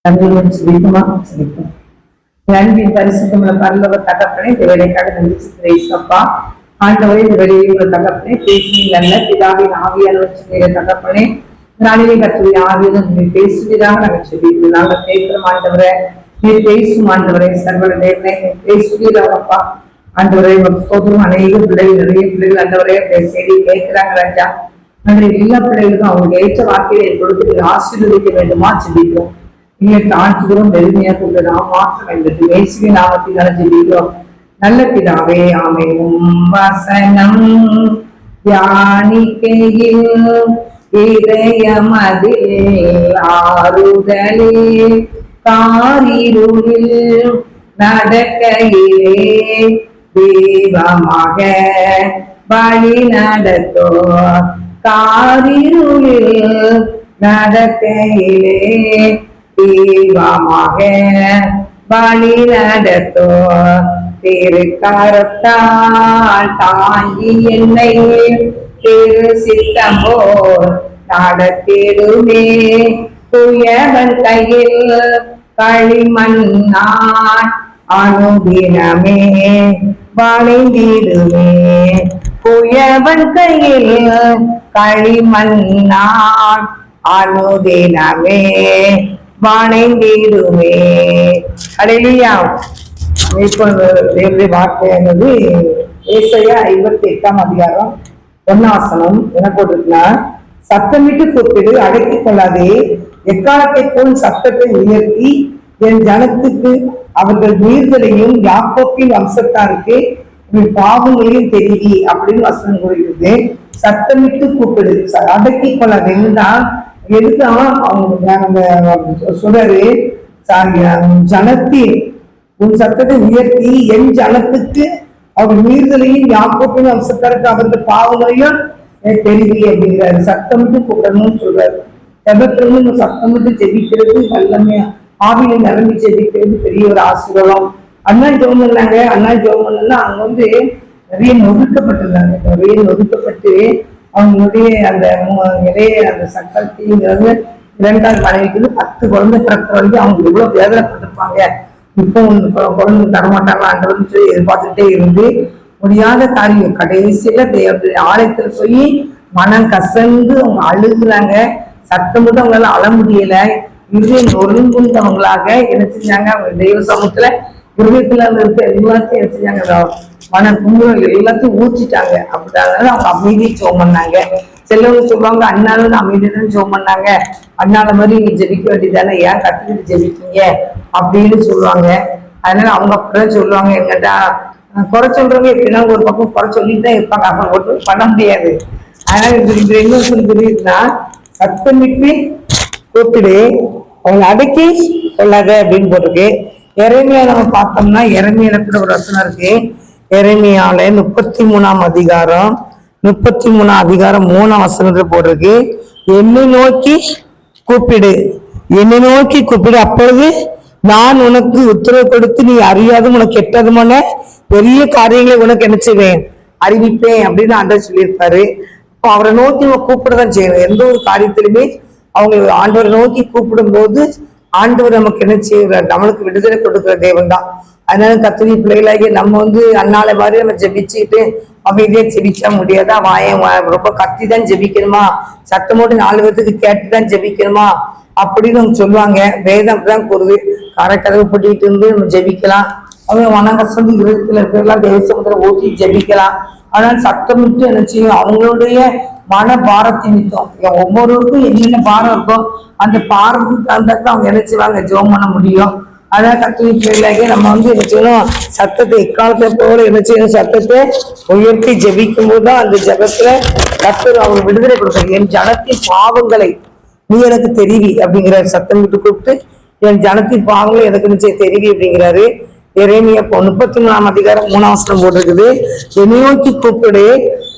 அன்பின் பரிசுத்தமுள்ள பரலோக தகப்பனே, வேலைக்காக நம்பிப்பா ஆண்டவரே, இந்த வெளியே உள்ள தகப்பனே, பேசி நல்ல பிதாவின் ஆவியான தகப்பனே, நாளிலே கத்துடைய ஆவியான பேசுவதாக நாங்கள் சொல்லி நாங்கள் பேசுறோம். ஆண்டவரை நீர் பேசும் ஆண்டவரை, சர்வ தேவனை பேசுவீராகப்பா. ஆண்டவரை சோதரும் அநேக பிள்ளைகள், நிறைய பிள்ளைகள் ஆண்டவரே செய்தி கேட்கிறாங்க ராஜா. அந்த எல்லா பிள்ளைகளுக்கும் அவங்க ஏற்ற வார்த்தையை கொடுத்து ஆசீர்வதிக்க வேண்டுமா சொல்லிக்கிறோம். நீங்க தாழ்த்துகிறோம், பெருமையா கொண்டு நாம் மாற்ற வேண்டும். இயேசுவின் நாமத்தினால ஜெபிக்கிறோம் நல்ல பிதாவே, ஆமென். வசனம் தியானிக்கையில் இதயமதில் ஆறுதலே, காரிருளில் நடக்கையிலே தெய்வமாக வழி நடத்தோ, காரிருளில் நடக்கையிலே தெய்வமாக வழி நடத்தோ, திருக்கரத்தால் தாங்கி என்னை திரு சித்தம் போல் நடத்திடுமே, துயவன் கையில் களிமண்ணான் அனுதினமே வளைந்திடுமே, புயவன் கையில் களிமண்ணான் அனுதினமே வளைந்திடுமே. அல்லேலூயா. தேவனுடைய வார்த்தையானது ஏசாயா 58ஆம் அதிகாரம் 1 என்ன போட்டிருக்குன்னா, சத்தமிட்டு கூப்பிடு, அடக்கிக் கொள்ளாதே, எக்காலத்தை போல் சத்தத்தை உயர்த்தி என் ஜனத்துக்கு அவர்கள் மீறுதலையும் யாக்கோப்பின் வம்சத்தாருக்கு பாவங்களையும் தெரிவி அப்படின்னு வசனம் கூறுகிறது. சத்தமிட்டு கூப்பிடு, அடக்கிக் கொள்ளாதேன்னா எதுக்காக அவங்க சொல்றாரு, ஜனத்தின் உன் சத்தத்தை உயர்த்தி என் ஜனத்துக்கு அவர் மீறுதலையும் யாக்கோப்பின் வம்சத்தாருக்கு அவர்கள் பாவங்களையும் தெரிவி அப்படிங்கிறாரு. சத்தமிட்டு கூப்பிடணும்னு சொல்றாரு. ஜபத்திலிருந்து சத்தமிட்டு ஜெபிக்கிறது வல்லமே, ஆவியில நிரம்பி ஜெபிக்கிறது பெரிய ஒரு ஆசீர்வாதம். அண்ணா ஜெபம் பண்ணாங்க. அண்ணா ஜெபம் பண்ணா அவங்க நிறைய நொதுக்கப்பட்டிருந்தாங்க. நிறைய நொதுக்கப்பட்டு அவங்களுடைய அந்த நிறைய அந்த சக்கரத்திங்கிறது 2ஆவது மனைவிக்கு 10 குழந்தை பிறக்கிற வரைக்கும் அவங்க எவ்வளவு வேதனைப்பட்டிருப்பாங்க. இப்போ குழந்தை தரமாட்டாங்க ஆண்டவர்னு சொல்லி எதிர்பார்த்துட்டே இருந்து முடியாத காரியம் கடைசியில ஆலயத்துல போய் மனம் கசந்து அவங்க அழுகுறாங்க. சத்தம் மட்டும் அவங்களால அழ முடியல. இருதயம் நொறுங்குந்தவங்களாக என்ன செஞ்சாங்க, அவங்க தெய்வ சமூகத்துல இருதயத்துல இருக்க எல்லாத்தையும் என்ன செஞ்சாங்க, மன குங்குமம் எல்லாத்தையும் ஊற்றிட்டாங்க. அப்படினால அவங்க அமைதி ஜெபம் பண்ணாங்க. சிலவங்க சொல்லுவாங்க, அண்ணாலும் அமைதிதான் ஜெபம் பண்ணாங்க, அண்ணால மாதிரி நீங்க ஜெபிக்க வேண்டியதானே, ஏன் கத்துக்கிட்டு ஜெபிக்கீங்க அப்படின்னு சொல்லுவாங்க. அதனால அவங்க அப்படிதான் சொல்லுவாங்க. எங்கிட்ட குறை சொல்றவங்க எப்படின்னா ஒரு பக்கம் குறை சொல்லிட்டு தான் இருப்பாங்க, அவங்க ஒன்றும் பண்ண முடியாது. அதனால என்ன சொல்லுன்னா, சத்தமிட்டு கூப்பிடு, அவங்க அடக்கி கொள்ளாத அப்படின்னு போட்டிருக்கு. எரேமியா நம்ம பார்த்தோம்னா, எரேமியால கூட ஒரு வசனம் இருக்கு. எரேமியால 33ஆம் அதிகாரம் 3ஆம் வசனத்துல போட்டிருக்கு, என்னை நோக்கி கூப்பிடு, என்னை நோக்கி கூப்பிடு, அப்பொழுது நான் உனக்கு உத்தரவு கொடுத்து நீ அறியாதும் உனக்கு எட்டாதுமான பெரிய காரியங்களை உனக்கு என்ன செய்வேன், அறிவிப்பேன் அப்படின்னு ஆண்டவர் சொல்லியிருப்பாரு. இப்போ அவரை நோக்கி நம்ம கூப்பிடதான் செய்யணும். எந்த ஒரு காரியத்திலுமே அவங்க ஆண்டவரை நோக்கி கூப்பிடும் போது ஆண்டவர் நமக்கு என்ன செய்வார், நம்மளுக்கு விடுதலை கொடுக்குற தேவன் தான். அதனால கத்துடைய பிள்ளைகளாகி நம்ம அண்ணால மாதிரி நம்ம ஜெபிச்சுக்கிட்டு அமைதியா ஜெபிச்சா முடியாதா? ரொம்ப கத்தி தான் ஜெபிக்கணுமா, சத்தமோடு 4 பேருக்கு கேட்டுதான் ஜெபிக்கணுமா அப்படின்னு அவங்க சொல்லுவாங்க. வேதம் அப்படிதான் கூறுது. கரைக்கதவு போட்டிட்டு இருந்து நம்ம ஜெபிக்கலாம். அவங்க மனக்கசந்து இருதயத்துல இருக்கிறதெல்லாம் தேவசமுத்திர ஊற்றி ஜெபிக்கலாம். ஆனால் சத்தமிட்டு என்ன செய்யும், அவங்களுடைய மன பாரத்தின் நிமித்தம் ஒவ்வொருவருக்கும் என்னென்ன பாரம் இருக்கோ அந்த பாரத்துக்கு தந்தாக்க அவங்க என்ன செய்வாங்க, ஜெபம் பண்ண முடியும். அதான் கத்துடைய பிள்ளைகளாக நம்ம என்ன செய்யணும், சத்தத்தை எக்காலத்தை போல என்ன செய்யணும், சத்தத்தை உயர்த்தி ஜெபிக்கும் போதுதான் அந்த ஜெபத்துல கர்த்தர் அவங்க விடுதலை கொடுக்குறது. என் ஜனத்தின் பாவங்களை நீ எனக்கு தெரிவி அப்படிங்கிறாரு. சத்தம் விட்டு கூப்பிட்டு என் ஜனத்தின் பாவங்களை எனக்கு நிச்சயம் தெரிவி அப்படிங்கிறாரு. எரேமியா 33ஆம் அதிகாரம் 3ஆம் வசனம் போட்டிருக்குது, என்னை நோக்கி கூப்பிடு,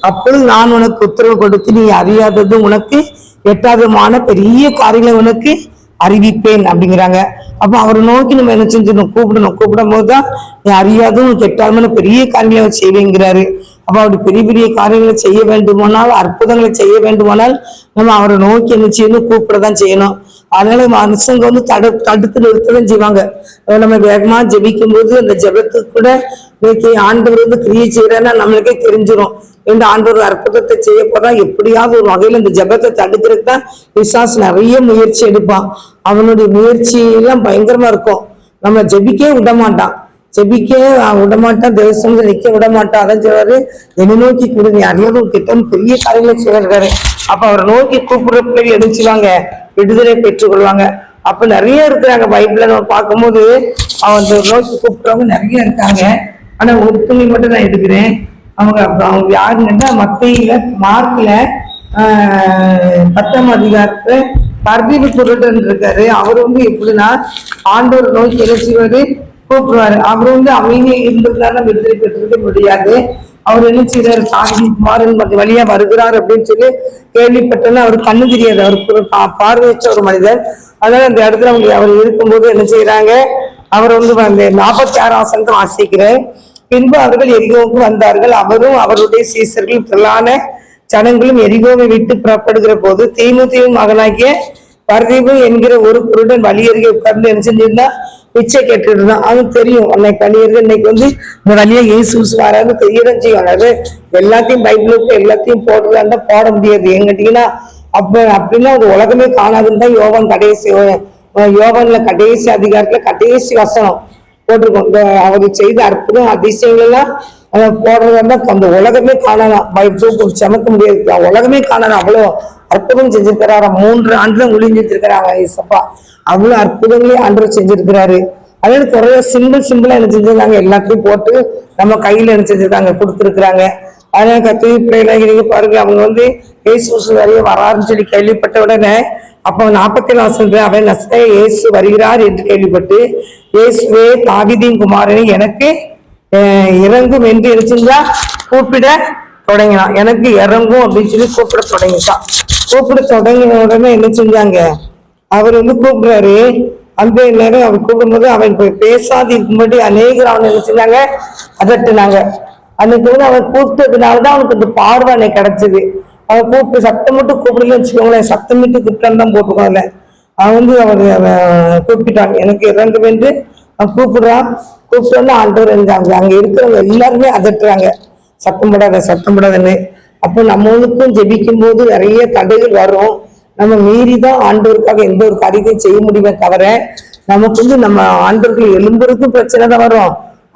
அப்பொழுது நான் உனக்கு உத்தரவு கொடுத்து நீ அறியாதது உனக்கு எட்டாதமான பெரிய காரியங்களை உனக்கு அறிவிப்பேன் அப்படிங்கிறாங்க. அப்ப அவரை நோக்கி நம்ம என்ன செஞ்சிடணும், கூப்பிடணும். கூப்பிடும் போதுதான் நீ அறியாதும் உனக்கு எட்டாதமான பெரிய காரியங்களை அவர் செய்வேங்கிறாரு. அப்ப அப்படி பெரிய பெரிய காரியங்களை செய்ய வேண்டுமானால், அற்புதங்களை செய்ய வேண்டுமானால் நம்ம அவரை நோக்கி என்ன செய்யணும், கூப்பிடதான் செய்யணும். அதனால மனுஷங்க வந்து தடுத்து நிறுத்ததான் செய்வாங்க. நம்ம வேகமா ஜெபிக்கும் போது அந்த ஜெபத்துக்கு கூட இன்னைக்கு ஆண்டவர் வந்து கிரியை செய்யறேன்னா நம்மளுக்கே தெரிஞ்சிடும். இந்த ஆண்டவர் அற்புதத்தை செய்ய போறா, எப்படியாவது ஒரு வகையில இந்த ஜெபத்தை தடுக்கிறதுக்கு தான் பிசாசு நிறைய முயற்சி எடுப்பான். அவனுடைய முயற்சி எல்லாம் பயங்கரமா இருக்கும். நம்ம ஜெபிக்கவே விட மாட்டான், விடமாட்டான், தேவசங்க நிக்க விட மாட்டான். அதான் சொல்றாரு, என்னை நோக்கி கூடுங்க, அறியாத கிட்ட பெரிய காரியங்களை செய்யறாரு. அப்ப அவரை நோக்கி கூப்பிடுற பிள்ளைகள் எடுத்துவாங்க, விடுதலை பெற்றுக் கொள்வாங்க. அப்ப நிறைய இருக்கிறாங்க பைபிள்ல நம்ம பார்க்கும்போது, அவன் நோக்கி கூப்பிடுறவங்க நிறைய இருக்காங்க. ஆனா ஒரு துணி மட்டும் நான் எடுக்கிறேன். அவங்க யாருன்னா மத்தியில மார்க்ல 10ஆம் அதிகாரத்துல பர்தீப குருடன் இருக்காரு. அவர் வந்து எப்படின்னா ஆண்டவர் நோக்கி எழுச்சிவாரு, கூப்பிடுவாரு. அவர் வந்து அமைதியை இருந்ததுனால விடுதலை பெற்றுக்கிட்ட முடியாது. அவர் என்ன செய்யறாரு, தாவிதீன் குமாரன் வழியா வருகிறார் அப்படின்னு சொல்லி கேள்விப்பட்டோன்னா அவருக்கு கண்ணு தெரியாது, அவருக்கு பார்வையற்ற ஒரு மனிதர். அதனால அந்த இடத்துல அவர் இருக்கும்போது என்ன செய்யறாங்க, அவர் வந்து அந்த 46ஆம் வசனத்தை வாசிக்கிறேன். பின்பு அவர்கள் எரிகோவுக்கு வந்தார்கள். அவரும் அவருடைய சீசர்களும் திரளான ஜனங்களும் எரிகோவை விட்டு புறப்படுகிற போது தீமுத்தியின் மகனாகிய பர்தீபு என்கிற ஒரு குருடன் வழியருகே உட்கார்ந்து என்ன செஞ்சிருந்தா, பிச்சை கேட்டுட்டு இருந்தான். அவனுக்கு தெரியும் அன்னைக்கு வழியர்கள் இன்னைக்கு வந்து இந்த வழியா இயேசு வராது தெரியதான் செய்யும். அதாவது எல்லாத்தையும் பைபிளுக்கு எல்லாத்தையும் போடுறதா போட முடியாது. ஏன்னு கேட்டீங்கன்னா அப்படின்னா ஒரு உலகமே காணாதுன்னு தான் யோவான்ல கடைசி அதிகாரத்துல கடைசி வசனம் போட்டிருக்கோம். அவர் செய்த அற்புதம் அதிசயங்கள் எல்லாம் போடுறதா அந்த உலகமே காணலாம், சமைக்க முடியாது, உலகமே காணலாம். அவ்வளவு அற்புதம் செஞ்சிருக்கிறாரா. 3 ஆண்டுல ஒளிஞ்சிருக்கிறாங்க ஏசப்பா. அவ்வளவு அற்புதங்களே ஆண்டவர் செஞ்சிருக்கிறாரு. அதாவது குறைய சிம்பிளா என்ன செஞ்சிருக்காங்க, எல்லாத்தையும் போட்டு நம்ம கையில என்ன செஞ்சிருக்காங்க, கொடுத்துருக்குறாங்க. அதனால கத்திரி பிள்ளைங்க பாருங்க, அவங்க வந்து இயேசு வரைய வராருன்னு சொல்லி கேள்விப்பட்ட உடனே அப்ப 47 வசனத்துல அவன் நசரேய இயேசு வருகிறார் என்று கேள்விப்பட்டு, இயேசுவே தாவீதின் குமாரனை எனக்கு இறங்கும் என்று என்ன செஞ்சா கூப்பிட தொடங்கினான். எனக்கு இறங்கும் அப்படின்னு சொல்லி கூப்பிட தொடங்கிட்டான். கூப்பிட தொடங்கின உடனே என்ன செஞ்சாங்க, அவர் வந்து கூப்பிடுறாரு. அந்த நேரம் அவர் கூப்பிடும்போது அவன் பேசாது இருக்கும்படி அநேகர் அவனை என்ன செஞ்சாங்க, அதட்டுனாங்க. அன்னைக்கு வந்து அவன் கூப்பிட்டதுனாலதான் அவனுக்கு அந்த பார்வை அன்னைக்கு கிடைச்சது. அவன் கூப்பிட்டு சத்தம் மட்டும் கூப்பிடலன்னு வச்சுக்கோங்களேன், சத்தம் விட்டு கூப்பிட்டான்னு தான் போட்டுக்கோங்கள. அவன் வந்து அவன் கூப்பிட்டான், எனக்கு இறங்கும் என்று அவன் கூப்பிடுறான். கூப்பிட்டோன்னா ஆண்டவர் இருந்தாங்க. அங்க இருக்கிறவங்க எல்லாருமே அதட்டுறாங்க, சத்தம் போடாதுன்னு. அப்போ நம்மளுக்கும் ஜெபிக்கும் போது நிறைய தடைகள் வரும். நம்ம மீறிதான் ஆண்டவருக்காக எந்த ஒரு காரியத்தையும் செய்ய முடியுமே தவிர, நமக்கு வந்து நம்ம ஆண்டவர்கள் எழும்புறதுக்கும் பிரச்சனை தான் வரும்.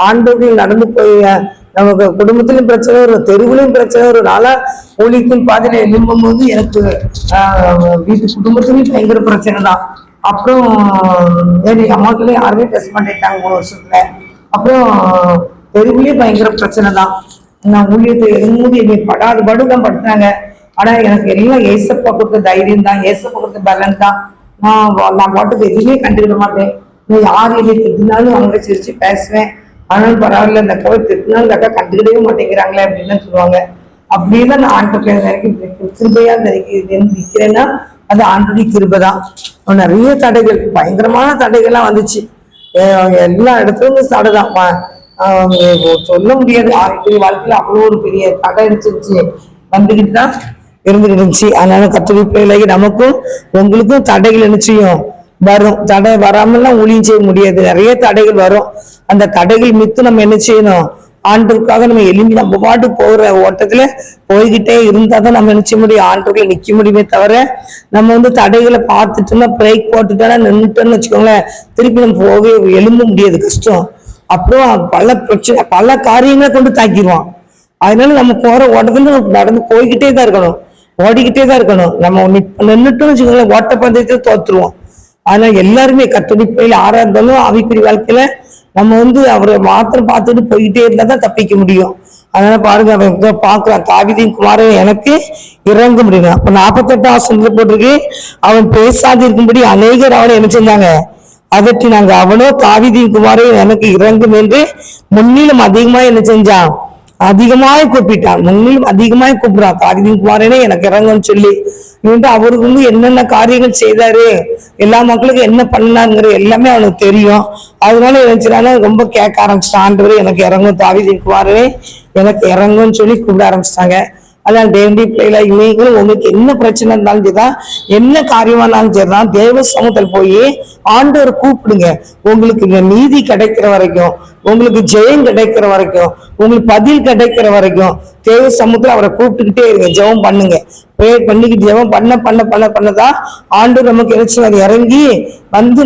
ஆண்டவர்கள் நடந்து போய் நமக்கு குடும்பத்திலும் பிரச்சனை வரும், தெருவிலும் பிரச்சனை வரும். நாளா ஊழியத்தின் பாதையில எழும்பும் போது எனக்கு வீட்டு குடும்பத்திலையும் பயங்கர பிரச்சனை தான். அப்புறம் எங்க அம்மாக்களே யாருமே டெஸ்ட் பண்ணிட்டாங்க 3 வருஷத்துல. அப்புறம் தெருவிலேயும் பயங்கர பிரச்சனை தான். நான் ஊழியத்தை எழுந்து என்னை படுதான் படுத்தாங்க. ஆனா எனக்கு எல்லாம் ஏசப்பா கொடுத்த தைரியம் தான், ஏசப்பா கொடுத்த பலன் தான். நான் பாட்டுக்கு எதுவுமே கண்டுக்கிட மாட்டேன். நான் யார் என்னை திட்டினாலும் அவங்கள சிரிச்சு பேசுவேன். ஆனாலும் பரவாயில்ல, இந்த அக்காவை திட்டினாலும் இந்த அக்கா கண்டுக்கிடவே மாட்டேங்கிறாங்களே அப்படின்னு தான் சொல்லுவாங்க. அப்படிதான் நான் ஆண்டு கிருபையா நிற்கிறேன்னா அது ஆண்டுடைய கிருபை தான். நிறைய தடைகள், பயங்கரமான தடைகள்லாம் வந்துச்சு. எல்லா இடத்துலயும் தடை தான், சொல்ல முடியாது. வாழ்க்கையில அவ்வளோ ஒரு பெரிய தடை இருந்துச்சு, வந்துகிட்டு தான் இருந்துருந்துச்சு. அதனால கத்துரை பிள்ளைகளுக்கு நமக்கும் உங்களுக்கும் தடைகள் நிச்சயம் வரும். தடை வராமல்லாம் ஊழியம் செய்ய முடியாது, நிறைய தடைகள் வரும். அந்த தடைகள் மித்து நம்ம என்ன செய்யணும், ஆண்டவருக்காக நம்ம எலும்பி நம்ம பாட்டு போகிற ஓட்டத்துல போய்கிட்டே இருந்தாதான் நம்ம நினைச்ச முடியும், ஆண்டவர்களை நிக்க முடியுமே தவிர நம்ம வந்து தடைகளை பார்த்துட்டோம்னா பிரேக் போட்டுட்டோம்னா நின்றுட்டோம்னு வச்சுக்கோங்களேன், திருப்பி நம்ம போக எழும்ப முடியாது, கஷ்டம். அப்புறம் பல பிரச்சனை பல காரியங்களை கொண்டு தாக்கிடுவான். அதனால நம்ம போற ஓட்டத்துல நடந்து போய்கிட்டே தான் இருக்கணும், ஓடிக்கிட்டே தான் இருக்கணும். நம்ம நின்றுட்டோம்னு வச்சுக்கோங்களேன், ஓட்டப்பந்தயத்துல தோத்துருவோம். அதனால எல்லாருமே கத்தோலிக்க ஆறா இருந்தாலும் ஆவிக்குரிய வாழ்க்கையில நம்ம வந்து அவரை மாத்திரம் பார்த்துட்டு போய்கிட்டே இருந்தா தான் தப்பிக்க முடியும். அதனால பாருங்க, அவன் பாக்குறான், தாவீதின் குமாரன் எனக்கு இறங்க முடியும். அப்ப 48ஆம் வசனத்துல போட்டிருக்கு, அவன் பேசாது இருக்கும்படி அநேகர் அவனை என்ன செஞ்சாங்க, அதட்டினாங்க. அவனோ தாவீதின் குமாரன் எனக்கு இறங்கும் என்று முன்னிலும் அதிகமா என்ன செஞ்சான், அதிகமாய் கூப்பிட்டான், முன்னிலும் அதிகமாய் கூப்பிடுறான். தாவீதின் குமாரனே எனக்கு இறங்குன்னு சொல்லி அவருக்கு என்னென்ன காரியங்கள் செய்தாரு, எல்லா மக்களுக்கும் என்ன பண்ணாருங்கிற எல்லாமே அவனுக்கு தெரியும். அதனால நினைச்சாலும் ரொம்ப கேட்க ஆரம்பிச்சிட்டான், ஆண்டவரே எனக்கு இறங்கும், தாவீதின் குமாரனே எனக்கு இறங்குன்னு சொல்லி கூப்பிட ஆரம்பிச்சிட்டாங்க. அதான் தேவனுடைய பிள்ளைகளா நீங்களும் உங்களுக்கு என்ன பிரச்சனை இருந்தாலும் சரிதான், என்ன காரியமா இருந்தாலும் சரிதான், தேவ சமூகத்தில் போய் ஆண்டவர் கூப்பிடுங்க. உங்களுக்கு நீதி கிடைக்கிற வரைக்கும், உங்களுக்கு ஜெயம் கிடைக்கிற வரைக்கும், உங்களுக்கு பதில் கிடைக்கிற வரைக்கும் தேவ சமூகத்துல அவரை கூப்பிட்டுக்கிட்டே இருங்க. ஜெபம் பண்ணுங்க, ப்ரேயர் பண்ணிக்கிட்டு ஜெபம் பண்ணதான் ஆண்டவர் நமக்கு இறைச்சுவார், இறங்கி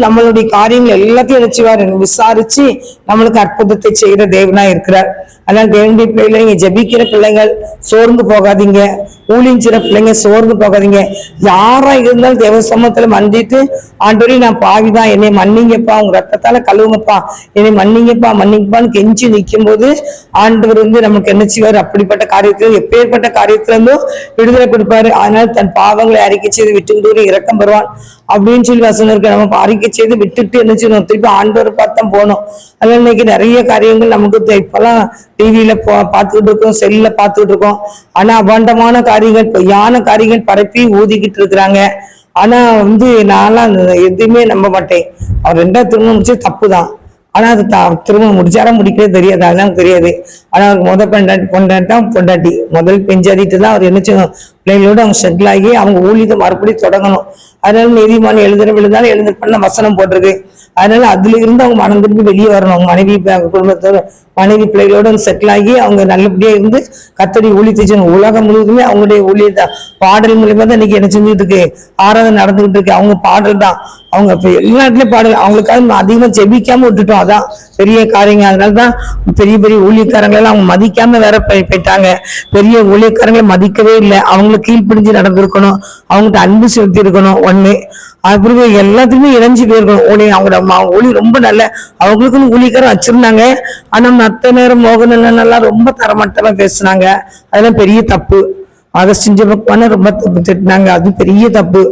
நம்மளுடைய காரியங்கள் எல்லாத்தையும் இறைச்சுவார், விசாரிச்சு நம்மளுக்கு அற்புதத்தை செய்கிற தேவனா இருக்கிறார். அதனால தேவனுடைய பிள்ளைகளை நீங்க ஜெபிக்கிற பிள்ளைங்கள் சோர்ந்து போகாதீங்க, ஊழியஞ்சிற பிள்ளைங்க சோர்ந்து போகாதீங்க. யாரா இருந்தாலும் தேவ சமூகத்துல மன்னிட்டு, ஆண்டவரே நான் பாவிதான், என்னை மன்னிங்கப்பா, உங்க ரத்தத்தால கழுவுங்கப்பா, என்னை மன்னிங்கப்பான்னு கெஞ்சி நிற்கும் போது ஆண்டவர் நமக்கு என்ன செய்வார், அப்படிப்பட்ட காரியத்துல எப்பேற்பட்ட காரியத்துல இருந்தும் விடுதலை கொடுப்பாரு. அதனால தன் பாவங்களை அறிக்கை செய்து விட்டு இரக்கம் பெறுவான் அப்படின்னு சொல்லி வசனம் இருக்கு. நம்ம அறிக்கை செய்து விட்டுட்டு என்ன செய்யணும், திருப்பி ஆண்டவர் பார்த்தா போகணும். அதனால இன்னைக்கு நிறைய காரியங்கள் நமக்கு இப்பெல்லாம் டிவியில பார்த்துக்கிட்டு இருக்கோம், செல்ல பார்த்துக்கிட்டு இருக்கோம். ஆனா அபாண்டமான காரியங்கள், பொய்யான காரியங்கள் பரப்பி ஊதிக்கிட்டு இருக்கிறாங்க. ஆனா நான்லாம் எதுவுமே நம்ப மாட்டேன். அவர் 2வது திருமணம் முடிச்சு தப்புதான், ஆனா அது திருமணம் முடிச்சாரா முடிக்கிறது தெரியாது, அதெல்லாம் தெரியாது. ஆனா அவருக்கு பொண்டாட்டி முதல் பெஞ்சாதிட்டு தான் அவர் என்ன செய்யணும், பிள்ளைகளோட அவங்க செட்டில் ஆகி அவங்க ஊழியத்தை மறுபடியும் தொடங்கணும். அதனால நீதிமன்றம் எழுதுனாலும் எழுந்து பண்ண வசனம் போட்டிருக்கு. அதனால அதுல இருந்து அவங்க மனம் திரும்பி வெளியே வரணும். அவங்க மனைவி குடும்பத்தோட மனைவி பிள்ளைகளோட செட்டில் ஆகி அவங்க நல்லபடியா இருந்து கர்த்தருடைய ஊழியத்தை செய்யணும். உலகம் முழுவதுமே அவங்களுடைய ஊழியத்தை பாடல் மூலியமா தான் இன்னைக்கு என்ன செஞ்சுட்டு இருக்கு, ஆராதனை நடந்துகிட்டு இருக்கு. அவங்க பாடல் தான், அவங்க இப்ப எல்லா இடத்துலயும் பாடல். அவங்களுக்காக அதிகமா ஜெபிக்காம விட்டுட்டோம், அதான் பெரிய காரியங்க. அதனாலதான் பெரிய பெரிய ஊழியக்காரங்களை எல்லாம் அவங்க மதிக்காம வேற போயிட்டாங்க. பெரிய ஊழியக்காரங்களை மதிக்கவே இல்லை. அவங்களுக்கு கீழ்ப்பிடிஞ்சு நடந்திருக்கணும், அவங்ககிட்ட அன்பு செலுத்தி இருக்கணும். ஒண்ணு அப்புறம் எல்லாத்துக்குமே இணைஞ்சு போயிருக்கணும். அவங்களோட ஊழி ரொம்ப நல்ல, அவங்களுக்குன்னு ஊழியக்காரன் வச்சிருந்தாங்க. ஆனா மத்த நேரம் மோகனெல்லாம் ரொம்ப தரமட்டமா பேசுனாங்க. அதெல்லாம் பெரிய தப்பு. அகஸ்டின் ஜெபக்கான ரொம்ப தப்பு திட்டினாங்க, அது பெரிய தப்பு.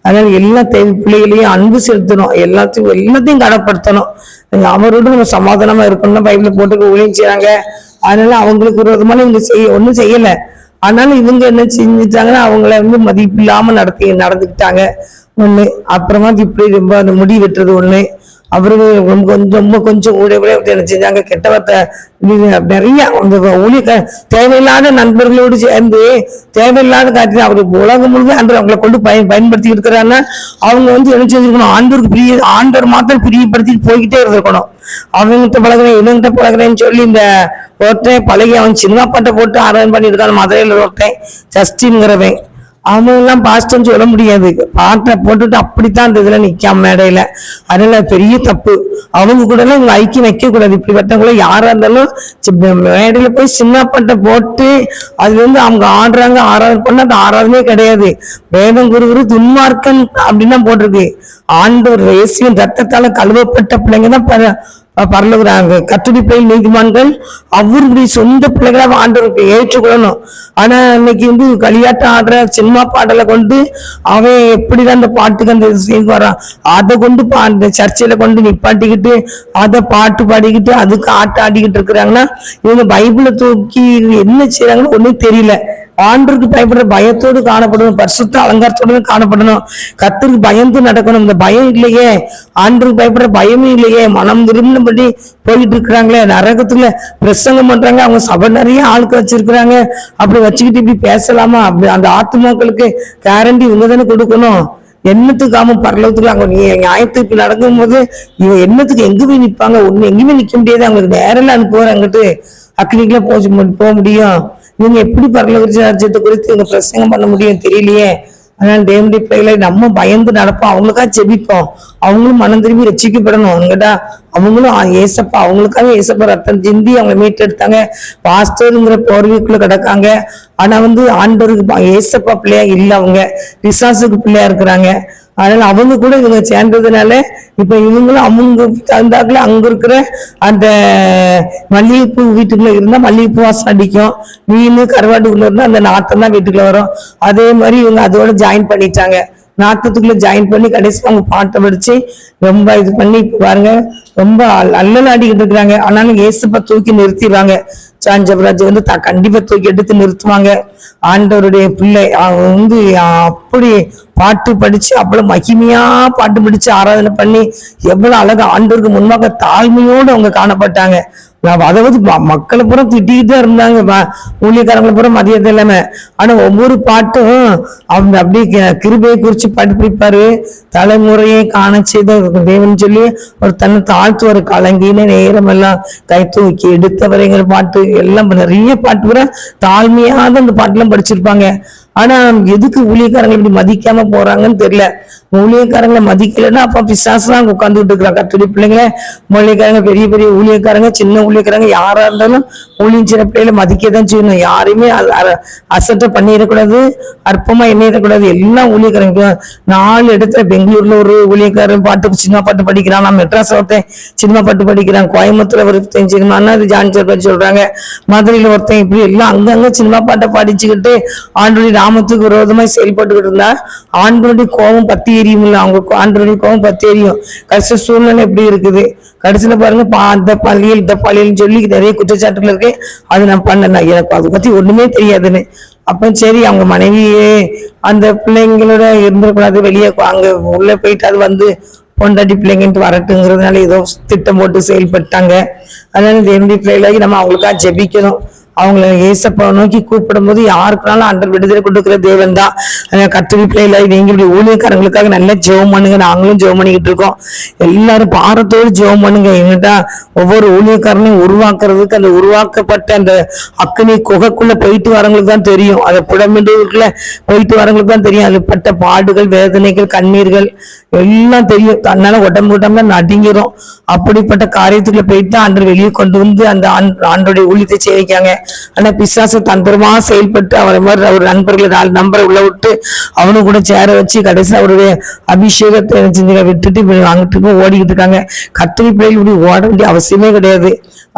அதனால எல்லா பிள்ளைகளையும் அன்பு செலுத்தணும், எல்லாத்தையும் கனப்படுத்தணும். அவரோட நம்ம சமாதானமா இருக்கணும்னா பைபிள் போட்டு ஊழியம் செய்யறாங்க. அதனால அவங்களுக்கு விரோதமான இவங்க ஒண்ணும் செய்யல. ஆனாலும் இவங்க என்ன செஞ்சுட்டாங்கன்னா அவங்கள மதிப்பு இல்லாம நடந்துக்கிட்டாங்க. ஒண்ணு அப்புறமா இப்படி ரொம்ப அந்த முடி வெட்டுறது ஒண்ணு. அப்புறம் கொஞ்சம் ஊழிய செஞ்சாங்க, கெட்ட வார்த்தை நிறைய. ஊழிய தேவையில்லாத நண்பர்களோடு சேர்ந்து தேவையில்லாத காரியத்தை அவருக்கு உலகம் முழுவதும் அன்று அவங்களை கொண்டு பயன்படுத்தி இருக்கிறாங்கன்னா அவங்க என்ன செஞ்சிருக்கணும், ஆண்டவர் மாத்திரம் பிரியப்படுத்திட்டு போய்கிட்டே இருந்திருக்கணும். அவங்ககிட்ட பழகிறேன் இவங்கிட்ட பழகிறேன்னு சொல்லி இந்த ஒருத்தன் பழகி அவன் சின்ன பாட்டை போட்டு ஆராதனை பண்ணியிருக்கான். மதுரையில ஒருத்தன் ஜஸ்டின்ங்கிறவன், அவங்க எல்லாம் பாஸ்டர்ன்னு சொல்ல முடியாது, பாட்டை போட்டுட்டு அப்படித்தான் அந்த இதுல நிக்காம மேடையில. அதனால பெரிய தப்பு. அவங்க கூட எல்லாம் இவங்க ஐக்கியம் வைக்க கூடாது. இப்படிப்பட்டவங்கள யாரா இருந்தாலும் மேடையில போய் சின்ன பாட்டை போட்டு அதுல அவங்க ஆடுறாங்க, ஆராதனை பண்ண அது ஆராதனையே கிடையாது. வேதம் குரு துன்மார்க்கன் அப்படின்னு தான் போட்டிருக்கு. ஆண்டவர் இயேசுவின் ரத்தத்தால கழுவப்பட்ட பிள்ளைங்க தான் பரலுகிறாங்க. கர்த்தருடைய பிள்ளை நீதிமான்கள் அவருடைய சொந்த பிள்ளைகளை ஆண்டவருக்கு ஏற்றுக்கொள்ளணும். ஆனா இன்னைக்கு களியாட்டம் ஆடுற சினிமா பாடலை கொண்டு அவன் எப்படிதான் அந்த பாட்டுக்கு அந்த வரான், அதை கொண்டு அந்த சர்ச்சையில கொண்டு நிப்பாட்டிக்கிட்டு அதை பாட்டு பாடிக்கிட்டு அதுக்கு ஆட்டம் ஆடிக்கிட்டு இருக்கிறாங்கன்னா இவங்க பைபிளை தூக்கி என்ன செய்யறாங்கன்னு ஒண்ணும் தெரியல. ஆண்டருக்கு பயப்படுற பயத்தோடு காணப்படணும், பரிசுத்த அலங்காரத்தோடு காணப்படணும், கர்த்தருக்கு பயந்து நடக்கணும். இந்த பயம் இல்லையே, ஆண்டருக்கு பயப்படுற பயமே இல்லையே, மனம் திரும்பினபடி போயிட்டு இருக்கிறாங்களே. நரகத்துல பிரசங்கம் பண்றாங்க, அவங்க சபை நிறைய ஆளுக்கு வச்சிருக்கிறாங்க. அப்படி வச்சுக்கிட்டு இப்படி பேசலாமா? அப்படி அந்த ஆத்துமாக்களுக்கு கேரண்டி இவங்க தானே கொடுக்கணும். என்னத்துக்கு ஆமா பரலோகத்துக்கு அவங்க நியாயத்துக்கு நடக்கும் போது இவங்க என்னத்துக்கு எங்க போய் நிற்பாங்க? ஒண்ணு எங்கேயுமே நிக்க முடியாது. அவங்களுக்கு நேரில் அனுப்புவார், அங்கிட்டு அக்னிக்குள்ள போக முடியும். இவங்க எப்படி பரலோக ராஜ்யத்தை குறித்து இவங்க பிரசங்கம் பண்ண முடியும் தெரியலையே. அதனால தேவனுடைய பிள்ளைகளை நம்ம பயந்து நடப்போம், அவங்களுக்காக ஜெபிப்போம், அவங்களும் மனம் திரும்பி ரட்சிக்கப்படணும். அங்கடா அவங்களும் ஏசப்பா, அவங்களுக்காக ஏசப்பா ரத்தம் சிந்தி அவங்க மீட்டெடுத்தாங்க. பாஸ்டருங்கிற போர்வைக்குள்ள கிடக்காங்க. ஆனா ஆண்டவருக்கு ஏசப்பா பிள்ளையா இல்லை, அவங்க பிசாசுக்கு பிள்ளையா இருக்கிறாங்க. அதனால அவங்க கூட இவங்க சேர்ந்ததுனால இப்ப இவங்களும் அவங்க தகுந்தாக்குல அங்க இருக்கிற அந்த மல்லிகைப்பூ வீட்டுக்குள்ள இருந்தா மல்லிகைப்பூ வாசம் அடிக்கும், மீன் கருவாட்டுக்குள்ள இருந்தா அந்த நாட்டம் தான் வீட்டுக்குள்ள வரும். அதே மாதிரி இவங்க அதோட ஜாயின் பண்ணிட்டாங்க. நாட்டத்துக்குள்ள ஜாயின் பண்ணி கடைசி அவங்க பாட்டை படிச்சு ரொம்ப இது பண்ணி இப்ப பாருங்க ரொம்ப அல்லல் ஆடிக்கிட்டு இருக்கிறாங்க. ஆனாலும் ஏசப்பா தூக்கி நிறுத்திடுவாங்க. ஜான் ஜெபராஜ் வந்து கண்டிப்பா தூக்கி எடுத்து நிறுத்துவாங்க. ஆண்டவருடைய பிள்ளை வந்து அப்படி பாட்டு படிச்சு அவ்வளவு மகிமையா பாட்டு படிச்சு ஆராதனை பண்ணி எவ்வளவு அழகா ஆண்டவருக்கு முன்பாக தாழ்மையோடு அவங்க காணப்பட்டாங்க. அதாவது மக்களை பூரா திட்டிக்கிட்டே இருந்தாங்க, ஊழியக்காரங்களை பூரா மதியது இல்லாம. ஆனா ஒவ்வொரு பாட்டும் அவங்க அப்படியே கிருபையை குறிச்சு படிப்பாரு. தலைமுறையை காண செய்த தேவன் சொல்லி ஒரு தன்னை தாழ்த்துவாரு. கலங்கின நேரம் எல்லாம் கை தூக்கி எடுத்தவரைங்கிற பாட்டு எல்லாம் நிறைய பாட்டு பூரா தாழ்மையாத அந்த பாட்டுலாம் படிச்சிருப்பாங்க. ஆனா எதுக்கு ஊழியக்காரங்களை இப்படி மதிக்காம போறாங்கன்னு தெரியல. ஊழியக்காரங்களை மதிக்கலைன்னா அப்ப பிசாசுதான் உட்கார்ந்துட்டு இருக்கிறாங்க. கத்துடைய பிள்ளைங்களை ஊழியக்காரங்க, பெரிய பெரிய ஊழியக்காரங்க, சின்ன ஊழியக்காரங்க யாரா இருந்தாலும் ஊழியம் சின்ன பிள்ளைகளை மதிக்கதான் செய்யணும். யாரையுமே அசட்டை பண்ணிடக்கூடாது, அற்பமா எண்ணிடக்கூடாது. எல்லாம் ஊழியக்காரங்க. 4 இடத்துல பெங்களூர்ல ஒரு ஊழியக்காரன் சினிமா பாட்டு படிக்கிறான், நான் மெட்ராஸ் ஒருத்தன் சினிமா பாட்டு படிக்கிறான், கோயம்புத்தூர்ல ஒருத்தன் சினிமான்னா அது ஜான் ஜெபராஜ் சொல்றாங்க, மதுரையில ஒருத்தன், இப்படி எல்லாம் அங்கங்க சினிமா பாட்டை படிச்சுக்கிட்டு ஆண்டவருடைய நாமத்துக்கு விரோதமாய் செயல்பட்டுக்கிட்டு இருந்தா ஆண்டவருடைய கோபம் பத்தி எரியும்ல. அவங்க ஆண்டவருடைய கோபம் பத்தி எரியும். கடைசி சூழ்நிலை எப்படி இருக்குது கடைசியில பாருங்க. அந்த பள்ளியில் இந்த பள்ளியில் சொல்லி நிறைய குற்றச்சாட்டுகள் இருக்கு. அது நான் பண்ணேன், எனக்கு அதை பத்தி ஒண்ணுமே தெரியாதுன்னு. அப்ப சரி, அவங்க மனைவியே அந்த பிள்ளைங்களோட இருந்துடக்கூடாது, வெளியே அங்க உள்ள போயிட்டு அது வந்து பொண்டாட்டி பிள்ளைங்கன்ட்டு வரட்டுங்கிறதுனால ஏதோ திட்டம் போட்டு செயல்பட்டாங்க. அதனால தேவனுடைய பிள்ளைகளாகி நம்ம அவங்களுக்காக ஜெபிக்கணும். அவங்கள ஏசப்பா நோக்கி கூப்பிடும் போது யாருக்குனாலும் ஆண்டவர் விடுதலை கொடுக்குற தேவன் தான். கர்த்தருடைய பிள்ளைகளை நீங்க இப்படி ஊழியக்காரங்களுக்காக நல்லா ஜெபம் பண்ணுங்க. நாங்களும் ஜெபம் பண்ணிக்கிட்டு இருக்கோம். எல்லாரும் பாரத்தோடு ஜெபம் பண்ணுங்க. என்னட்டா ஒவ்வொரு ஊழியக்காரனையும் உருவாக்குறதுக்கு அந்த உருவாக்கப்பட்ட அந்த அக்னி குகைக்குள்ள போயிட்டு வரவங்களுக்கு தான் தெரியும். அதை புடமிடுக்குள்ள போயிட்டு வரவங்களுக்கு தான் தெரியும். அது பட்ட பாடுகள், வேதனைகள், கண்ணீர்கள் எல்லாம் தெரியும். தன்னால உடம்புல நடுங்கிறோம். அப்படிப்பட்ட காரியத்துக்குள்ள போயிட்டு ஆண்டவர் வெளியே கொண்டு வந்து அந்த ஆண்டோடைய ஊழியத்தை செய்விக்காங்க. ஆனா பிசாசு தந்திரமா செயல்பட்டு அவரை மாதிரி அவர் நண்பர்களை 4 நம்பரை உள்ள விட்டு அவனு கூட சேர வச்சு கடைசி அவருடைய அபிஷேகத்தை விட்டுட்டு அங்கிட்டு ஓடிக்கிட்டு இருக்காங்க. கர்த்தருடைய பிள்ளைகள் இப்படி ஓட வேண்டிய அவசியமே கிடையாது.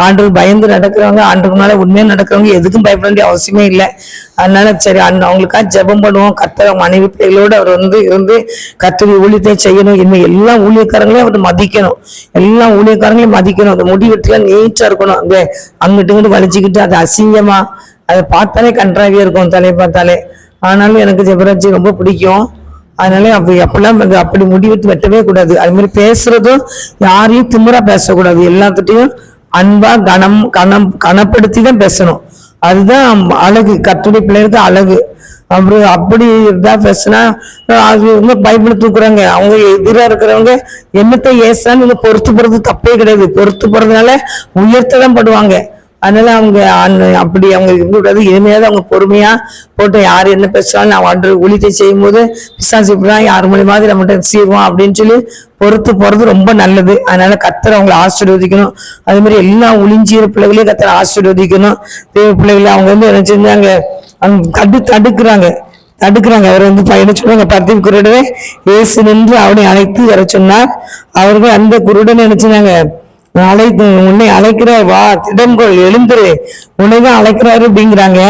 ஆண்டவர் பயந்து நடக்கிறவங்க, ஆண்டவங்களால உண்மையா நடக்கிறவங்க எதுக்கும் பயப்பட வேண்டிய அவசியமே இல்லை. அதனால சரி, அவங்களுக்காக ஜெபம் பண்ணுவோம். கர்த்தர் மனைவி பிள்ளைகளோடு அவர் வந்து இருந்து கர்த்தருடைய ஊழியத்தை செய்யணும். இன்னும் எல்லா ஊழியக்காரங்களையும் அவர் மதிக்கணும். எல்லா ஊழியக்காரங்களையும் மதிக்கணும். அந்த முடி வெட்டுலாம் நீட்டா இருக்கணும். அந்த அங்கிட்டு வலிச்சுக்கிட்டு அது அசிங்கமா அதை பார்த்தாலே கன்றாவியா இருக்கும் தலையை பார்த்தாலே. ஆனாலும் எனக்கு ஜெபராஜ் ரொம்ப பிடிக்கும். அதனால அப்பெல்லாம் அப்படி முடிவெட்டு வெட்டவே கூடாது. அது மாதிரி பேசுறதும் யாரையும் திமிரா பேசக்கூடாது. எல்லாத்துட்டையும் அன்பா கனப்படுத்தி தான் பேசணும். அதுதான் அழகு, கர்த்தருடைய பிள்ளைகளுக்கு அழகு. அப்படி இருந்தா பேசுனா பைபிள் தூக்குறாங்க. அவங்க எதிராக இருக்கிறவங்க என்னத்தை ஏசான்னு நீங்க பொறுத்து போறது தப்பே கிடையாது. பொறுத்து போறதுனால உயர்த்ததான் படுவாங்க. அதனால அவங்க அப்படி அவங்க இருக்கக்கூடாது. இனிமையாவது அவங்க பொறுமையா போட்டு யாரு என்ன பேசுறாலும் நான் ஆண்டவர் ஊழியத்தை செய்யும் போது பிசாசு இப்படிதான் 6 மணி மாதிரி நம்மகிட்ட செய்வோம் அப்படின்னு சொல்லி பொறுத்து போறது ரொம்ப நல்லது. அதனால கர்த்தர் அவங்களை ஆசீர்வதிக்கணும். அதே மாதிரி எல்லா ஒளிஞ்சிற பிள்ளைகளையும் கர்த்தர் ஆசீர்வதிக்கணும். தேவ பிள்ளைகளை அவங்க வந்து என்ன செஞ்சாங்க, தடுக்கிறாங்க. அவர் வந்து பையனை சொன்னாங்க, பருத்தி குருடனே இயேசு நின்று அவனை அழைத்து வர சொன்னார். அவர்கள் அந்த குருடனை நினைச்சாங்க, உன்னை அழைக்கிறார், வா திடம்கொள், எழுந்துரு, உன்னைதான் அழைக்கிறாரு அப்படிங்கிறாங்க.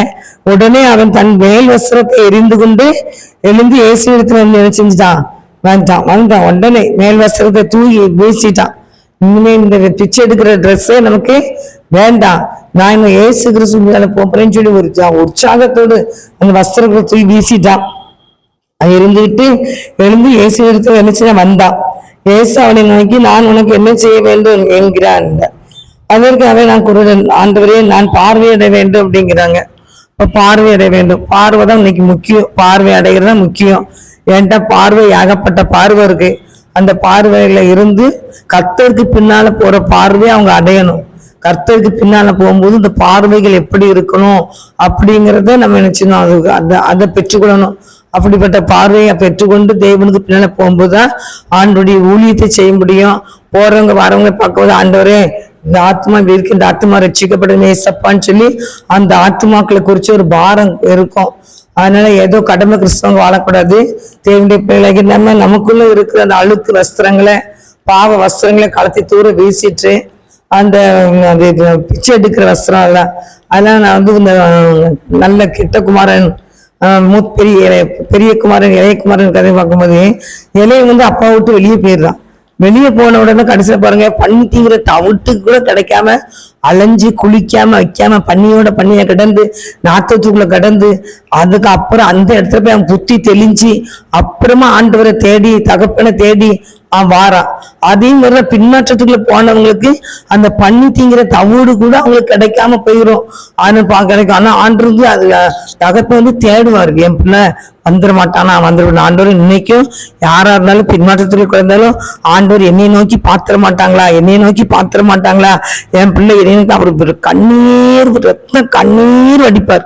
உடனே அவன் தன் மேல் வஸ்திரத்தை எரிந்து கொண்டு எழுந்து இயேசு இடத்துல வந்து என்ன செஞ்சுட்டான், வந்தான். உடனே மேல் வஸ்திரத்தை தூக்கி வீசிட்டான். இனிமே இந்த பிச்சை எடுக்கிற ட்ரெஸ்ஸே நமக்கு வேண்டாம், நான் இன்னும் இயேசு கிறிஸ்து போறேன்னு சொல்லி ஒரு உற்சாகத்தோடு அந்த வஸ்திரத்தை தூக்கி வீசிட்டான். இருந்துகிட்டு எழுந்து இயேசு இடத்துல நினைச்சுதான் வந்தான். இயேசு அவனை நோக்கி, நான் உனக்கு என்ன செய்ய வேண்டும் என்கிறான். அதற்கு அவன், நான் குருடன் ஆண்டவரே, நான் பார்வையிட வேண்டும் அப்படிங்கிறாங்க. இப்ப பார்வையிட வேண்டும், பார்வை தான் இன்னைக்கு முக்கியம். பார்வை அடைகிறது தான் முக்கியம். ஏன்டா பார்வை ஏகப்பட்ட பார்வை இருக்கு. அந்த பார்வையில இருந்து கர்த்தருக்கு பின்னால போற பார்வையை அவங்க அடையணும். கர்த்தருக்கு பின்னால போகும்போது இந்த பார்வைகள் எப்படி இருக்கணும் அப்படிங்கிறத நம்ம நினைச்சோம், அதை பெற்றுக்கொள்ளணும். அப்படிப்பட்ட பார்வையை பெற்றுக்கொண்டு தேவனுக்கு பின்னால போகும்போதுதான் ஆண்டவருடைய ஊழியத்தை செய்ய முடியும். போறவங்க வரவங்க பார்க்கும்போது, ஆண்டவரே இந்த ஆத்மா இருக்கு, இந்த ஆத்மா ரட்சிக்கப்படும் ஏசப்பான்னு சொல்லி அந்த ஆத்மாக்களை குறிச்சு ஒரு பாரம் இருக்கும். அதனால ஏதோ கடமை கிறிஸ்தவங்க வாழக்கூடாது. தேவனுடைய பிள்ளைக்கு நமக்குள்ள இருக்கிற அந்த அழுக்கு வஸ்திரங்களை, பாவ வஸ்திரங்களை கலத்தி தூர வீசிட்டு அந்த பிச்சை எடுக்கிற வஸ்திரம் அதெல்லாம் நான் வந்து இந்த நல்ல கிட்ட குமாரன் பெரிய பெரிய குமாரன் இளைய குமாரன் கதை பார்க்கும்போது இளைய வந்து அப்பா விட்டு வெளியே போயிடுறான். வெளியே போன உடனே கடைசியில பாருங்க, பன்னி தீங்கிற தவிட்டுக்கு கூட கிடைக்காம அலைஞ்சு குளிக்காம வைக்காம பன்னியோட பன்னிய கிடந்து நாத்தத்துக்குள்ள கிடந்து அதுக்கப்புறம் அந்த இடத்துல போய் அவன் புத்தி தெளிஞ்சு அப்புறமா ஆண்டவரை தேடி தகப்பனை தேடி வாரான். அதே மாதிரி பின்மாற்றத்துக்குள்ள போனவங்களுக்கு அந்த பன்னி தீங்கிற தவிடு கூட அவங்களுக்கு கிடைக்காம போயிடும். கிடைக்கும். ஆனா ஆண்டு அது தகப்ப வந்து தேடுவாரு, என் பிள்ளை வந்துட மாட்டானா வந்துடும். ஆண்டவர் இன்னைக்கும் யாரா இருந்தாலும் பின்மாற்றத்துக்கு குழந்தாலும் ஆண்டவர் என்னை நோக்கி பாத்திர மாட்டாங்களா, என்னை நோக்கி பாத்திர மாட்டாங்களா, என் பிள்ளை என்னை நோக்கி அவருக்கு கண்ணீர் ரத்ன கண்ணீர் வடிப்பார்.